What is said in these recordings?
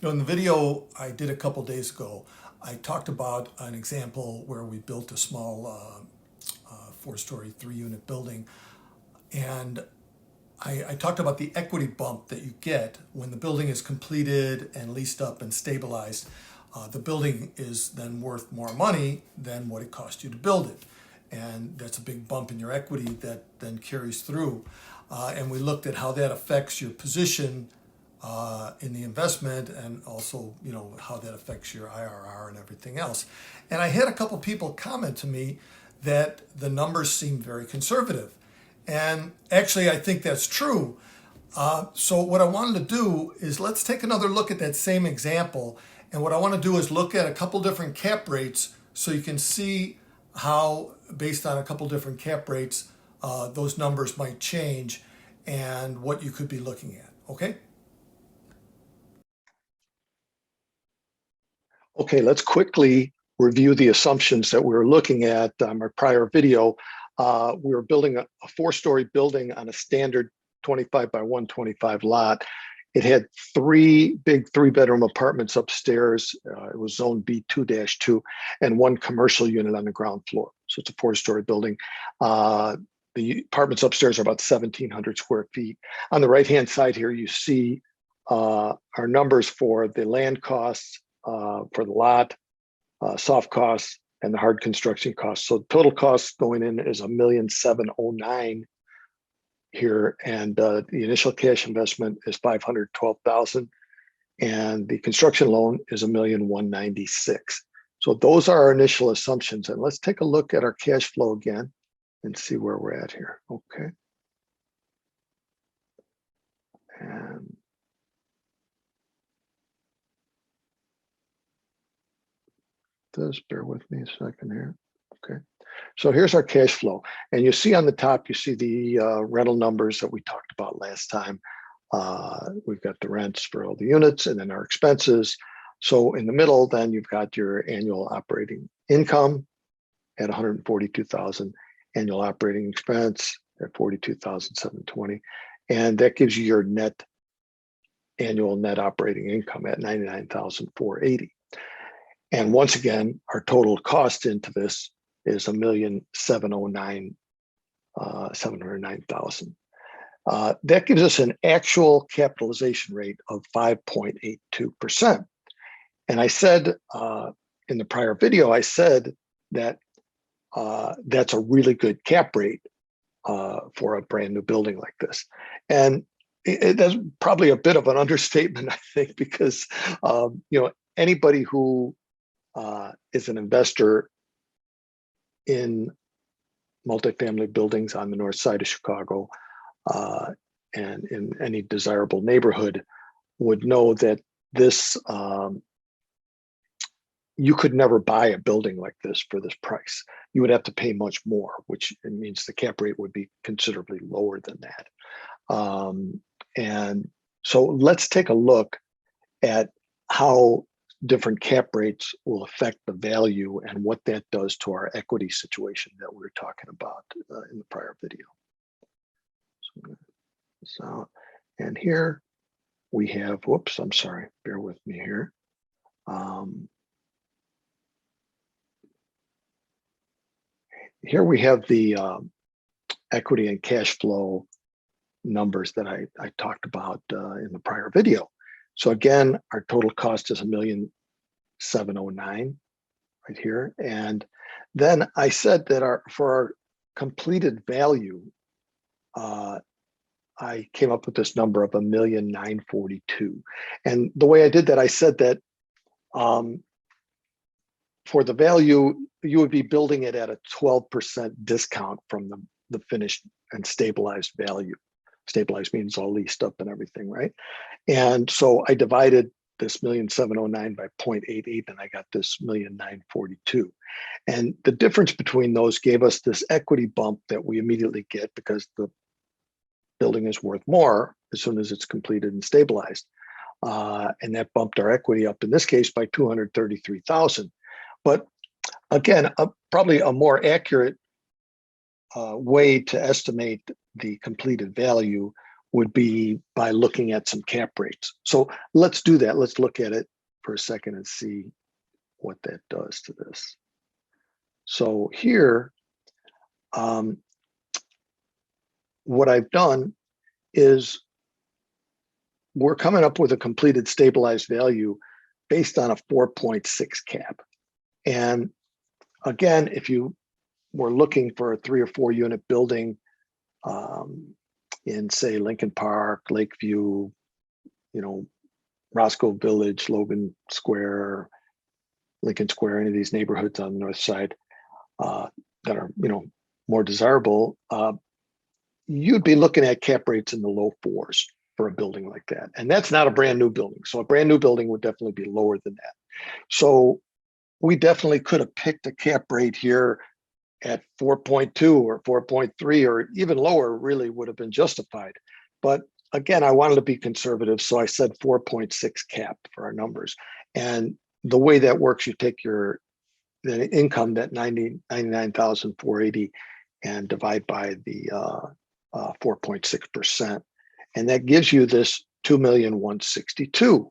In the video I did a couple days ago, I talked about an example where we built a small four-story, three-unit building, and I talked about the equity bump that you get when the building is completed and leased up and stabilized. The building is then worth more money than what it cost you to build it. And that's a big bump in your equity that then carries through. And we looked at how that affects your position in the investment, and also how that affects your IRR and everything else. And I had a couple people comment to me that the numbers seem very conservative, and actually I think that's true. So what I wanted to do is let's take another look at that same example, and what I want to do is look at a couple different cap rates so you can see how, based on a couple different cap rates, those numbers might change and what you could be looking at. Okay. Okay, let's quickly review the assumptions that we were looking at our prior video. We were building a four-story building on a standard 25 by 125 lot. It had three big three-bedroom apartments upstairs. It was zone B2-2, and one commercial unit on the ground floor. So it's a four-story building. The apartments upstairs are about 1,700 square feet. On the right-hand side here, you see our numbers for the land costs, for the lot, soft costs, and the hard construction costs. So total cost going in is $1,709,000 here, and the initial cash investment is $512,000, and the construction loan is $1,196,000. So those are our initial assumptions, and let's take a look at our cash flow again and see where we're at here. Okay, and just bear with me a second here. Okay, so here's our cash flow, and you see on the top, you see the rental numbers that we talked about last time. We've got the rents for all the units and then our expenses. So in the middle, then you've got your annual operating income at 142,000, annual operating expense at 42,720, and that gives you your annual net operating income at 99,480. And once again, our total cost into this is $1,709,000. That gives us an actual capitalization rate of 5.82%. And I said in the prior video, I said that that's a really good cap rate for a brand new building like this. And that's probably a bit of an understatement, I think, because anybody who is an investor in multifamily buildings on the north side of Chicago and in any desirable neighborhood would know that this you could never buy a building like this for this price. You would have to pay much more, which means the cap rate would be considerably lower than that. And so let's take a look at how different cap rates will affect the value and what that does to our equity situation that we were talking about in the prior video. So, and here we have, whoops, I'm sorry, bear with me here. Here we have the equity and cash flow numbers that I talked about in the prior video. So again, our total cost is $1,709,000 right here. And then I said that for our completed value, I came up with this number of $1,942,000. And the way I did that, I said that for the value, you would be building it at a 12% discount from the finished and stabilized value. Stabilized means all leased up and everything, right? And so I divided this $1,709,000 by 0.88, and I got this $1,942,000. And the difference between those gave us this equity bump that we immediately get because the building is worth more as soon as it's completed and stabilized. And that bumped our equity up, in this case, by $233,000. But again, probably a more accurate way to estimate the completed value would be by looking at some cap rates. So let's do that. Let's look at it for a second and see what that does to this. So here, what I've done is we're coming up with a completed stabilized value based on a 4.6 cap. And again, if you were looking for a 3 or 4 unit building in, say, Lincoln Park, Lakeview, Roscoe Village, Logan Square, Lincoln Square, any of these neighborhoods on the north side that are, more desirable, you'd be looking at cap rates in the low 4s for a building like that. And that's not a brand new building. So a brand new building would definitely be lower than that. So we definitely could have picked a cap rate here at 4.2 or 4.3 or even lower, really would have been justified. But again, I wanted to be conservative. So I said 4.6 cap for our numbers. And the way that works, you take the income, that 99,480, and divide by the 4.6%. And that gives you this 2,162,000.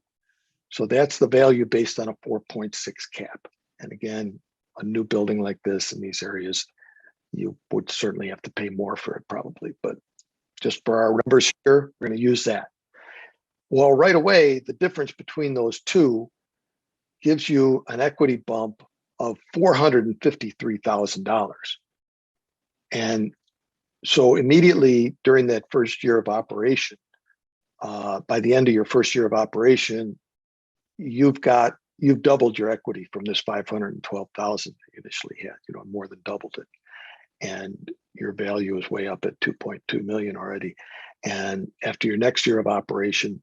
So that's the value based on a 4.6 cap. And again, a new building like this in these areas, you would certainly have to pay more for it probably, but just for our numbers here, we're going to use that. Well, right away, the difference between those two gives you an equity bump of $453,000. And so immediately during that first year of operation, by the end of your first year of operation, you've doubled your equity from this 512,000 you initially had, more than doubled it. And your value is way up at 2.2 million already. And after your next year of operation,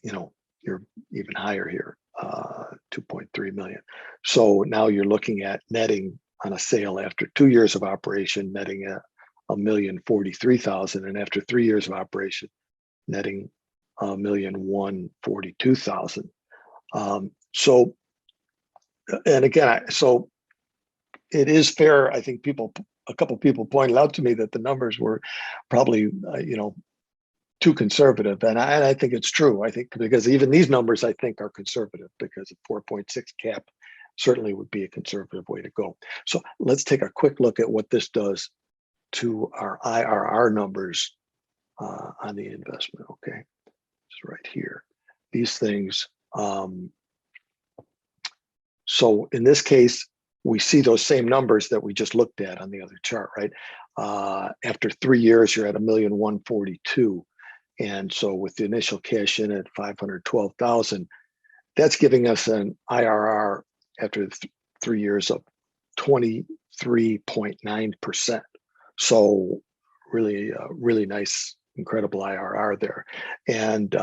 you're even higher here, 2.3 million. So now you're looking at netting on a sale after 2 years of operation, netting $1,043,000, and after 3 years of operation, netting $1,142,000. So, and again, so it is fair. I think a couple people pointed out to me that the numbers were probably, too conservative. And I think it's true. I think because even these numbers, I think, are conservative, because a 4.6 cap certainly would be a conservative way to go. So let's take a quick look at what this does to our IRR numbers on the investment. Okay, it's right here. These things. So in this case, we see those same numbers that we just looked at on the other chart, right? After 3 years, you're at $1,142,000. And so with the initial cash in at 512,000, that's giving us an IRR after 3 years of 23.9%. So really, really nice, incredible IRR there. And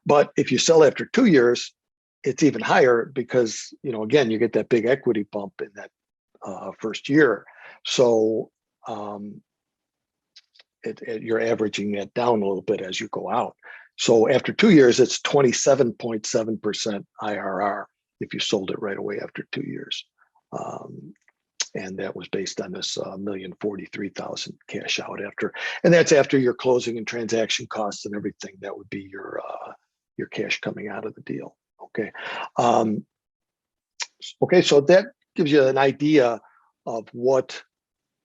but if you sell after 2 years, it's even higher because, again, you get that big equity bump in that first year. So you're averaging that down a little bit as you go out. So after 2 years, it's 27.7% IRR if you sold it right away after 2 years. And that was based on this $1,043,000 cash out after, and that's after your closing and transaction costs and everything. That would be your cash coming out of the deal. Okay. Okay, so that gives you an idea of what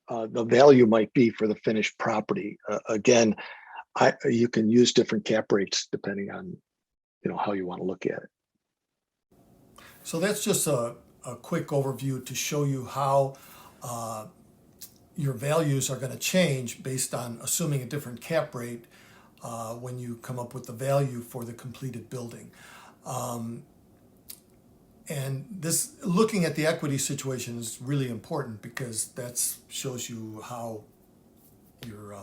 the value might be for the finished property. Again, you can use different cap rates depending on how you want to look at it. So that's just a quick overview to show you how your values are going to change based on assuming a different cap rate when you come up with the value for the completed building. And this, looking at the equity situation, is really important because that shows you how your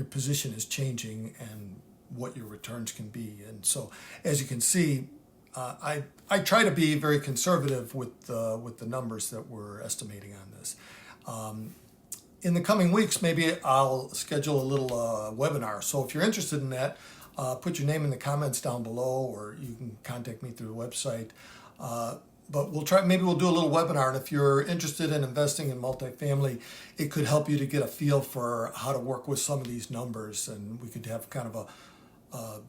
position is changing and what your returns can be. And so, as you can see, I try to be very conservative with the numbers that we're estimating on this. In the coming weeks, maybe I'll schedule a little webinar. So if you're interested in that, put your name in the comments down below, or you can contact me through the website. but maybe we'll do a little webinar. And if you're interested in investing in multifamily, it could help you to get a feel for how to work with some of these numbers. And we could have kind of a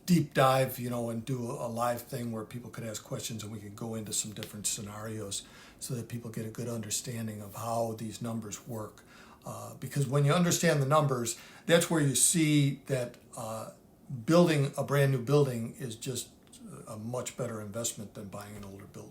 deep dive, and do a live thing where people could ask questions and we could go into some different scenarios so that people get a good understanding of how these numbers work. Because when you understand the numbers, that's where you see that building a brand new building is just a much better investment than buying an older building.